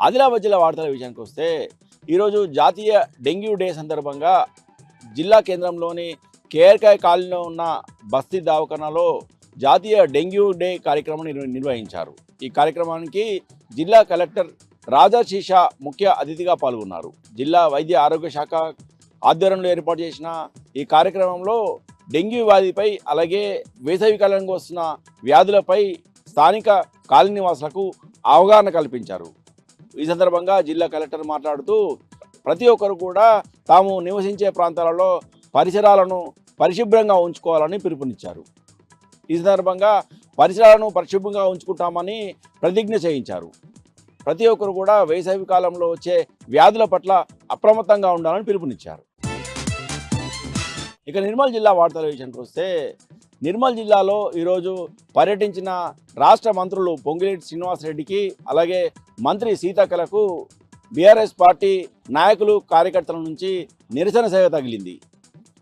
ఆదిలాబాద్ జిల్లా వార్తల విషయానికి వస్తే ఈరోజు జాతీయ డెంగ్యూ డే సందర్భంగా జిల్లా కేంద్రంలోని కేఆర్కాయ్ కాలనీలో ఉన్న బస్తీ దవాఖానాలో జాతీయ డెంగ్యూ డే కార్యక్రమాన్ని నిర్వహించారు. ఈ కార్యక్రమానికి జిల్లా కలెక్టర్ రాజా శీషా ముఖ్య అతిథిగా పాల్గొన్నారు. జిల్లా వైద్య ఆరోగ్య శాఖ ఆధ్వర్యంలో ఏర్పాటు చేసిన ఈ కార్యక్రమంలో డెంగ్యూ వ్యాధిపై అలాగే వేసవికాలంగా వస్తున్న వ్యాధులపై స్థానిక కాలనీ వాసులకు అవగాహన కల్పించారు. ఈ సందర్భంగా జిల్లా కలెక్టర్ మాట్లాడుతూ ప్రతి ఒక్కరు కూడా తాము నివసించే ప్రాంతాలలో పరిసరాలను పరిశుభ్రంగా ఉంచుకోవాలని పిలుపునిచ్చారు. ఈ సందర్భంగా పరిసరాలను పరిశుభ్రంగా ఉంచుకుంటామని ప్రతిజ్ఞ చేయించారు. ప్రతి ఒక్కరు కూడా వేసవి కాలంలో వచ్చే వ్యాధుల పట్ల అప్రమత్తంగా ఉండాలని పిలుపునిచ్చారు. ఇక నిర్మల్ జిల్లా వార్తల విషయానికి వస్తే నిర్మల్ జిల్లాలో ఈరోజు పర్యటించిన రాష్ట్ర మంత్రులు పొంగిరెడ్డి శ్రీనివాసరెడ్డికి అలాగే మంత్రి సీతక్కలకు బీఆర్ఎస్ పార్టీ నాయకులు కార్యకర్తల నుంచి నిరసన సేవ తగిలింది.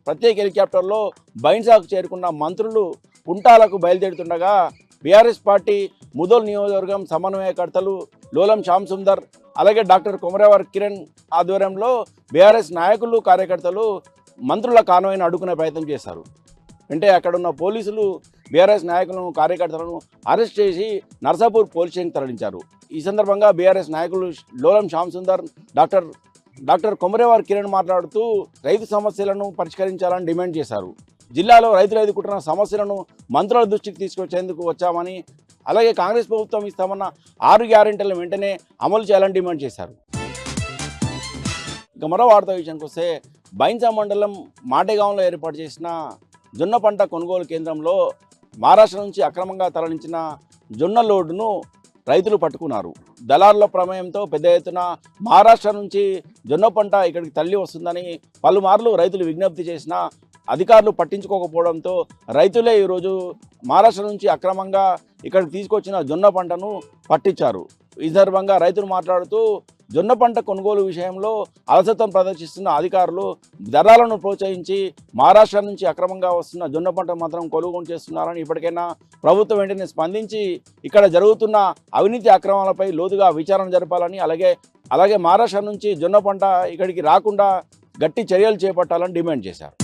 ప్రత్యేక హెలికాప్టర్లో బైన్సాకు చేరుకున్న మంత్రులు కుంటాలకు బయలుదేరుతుండగా బీఆర్ఎస్ పార్టీ ముదోల్ నియోజకవర్గం సమన్వయకర్తలు లోలం శ్యామ్ సుందర్ అలాగే డాక్టర్ కొమరేవర్ కిరణ్ ఆధ్వర్యంలో బీఆర్ఎస్ నాయకులు కార్యకర్తలు మంత్రుల కాన్వాయ్ను అడ్డుకునే ప్రయత్నం చేశారు. అంటే అక్కడున్న పోలీసులు బీఆర్ఎస్ నాయకులను కార్యకర్తలను అరెస్ట్ చేసి నర్సాపూర్ పోలీస్ స్టేషన్కి తరలించారు. ఈ సందర్భంగా బీఆర్ఎస్ నాయకులు లోలం శ్యామ్ సుందర్ డాక్టర్ కొమరేవర్ కిరణ్ మాట్లాడుతూ రైతు సమస్యలను పరిష్కరించాలని డిమాండ్ చేశారు. జిల్లాలో రైతులు ఎదుర్కొంటున్న సమస్యలను మంత్రుల దృష్టికి తీసుకొచ్చేందుకు వచ్చామని అలాగే కాంగ్రెస్ ప్రభుత్వం ఇస్తామన్న 6 గ్యారెంటీలను వెంటనే అమలు చేయాలని డిమాండ్ చేశారు. ఇక మరో వార్తా విషయానికి వస్తే బైన్సా మండలం మాటేగాంలో ఏర్పాటు చేసిన జొన్న పంట కొనుగోలు కేంద్రంలో మహారాష్ట్ర నుంచి అక్రమంగా తరలించిన జొన్న లోడును రైతులు పట్టుకున్నారు. దళారుల ప్రమేయంతో పెద్ద ఎత్తున మహారాష్ట్ర నుంచి జొన్న పంట ఇక్కడికి తరలి వస్తుందని పలుమార్లు రైతులు విజ్ఞప్తి చేసినా అధికారులు పట్టించుకోకపోవడంతో రైతులే ఈరోజు మహారాష్ట్ర నుంచి అక్రమంగా ఇక్కడికి తీసుకొచ్చిన జొన్న పంటను పట్టించారు. ఈ సందర్భంగా రైతులు మాట్లాడుతూ జొన్న పంట కొనుగోలు విషయంలో అలసత్వం ప్రదర్శిస్తున్న అధికారులు ధరలను ప్రోత్సహించి మహారాష్ట్ర నుంచి అక్రమంగా వస్తున్న జొన్న పంట మాత్రం కొనుగోలు చేస్తున్నారని ఇప్పటికైనా ప్రభుత్వం వెంటనే స్పందించి ఇక్కడ జరుగుతున్న అవినీతి అక్రమాలపై లోతుగా విచారణ జరపాలని అలాగే మహారాష్ట్ర నుంచి జొన్న పంట ఇక్కడికి రాకుండా గట్టి చర్యలు చేపట్టాలని డిమాండ్ చేశారు.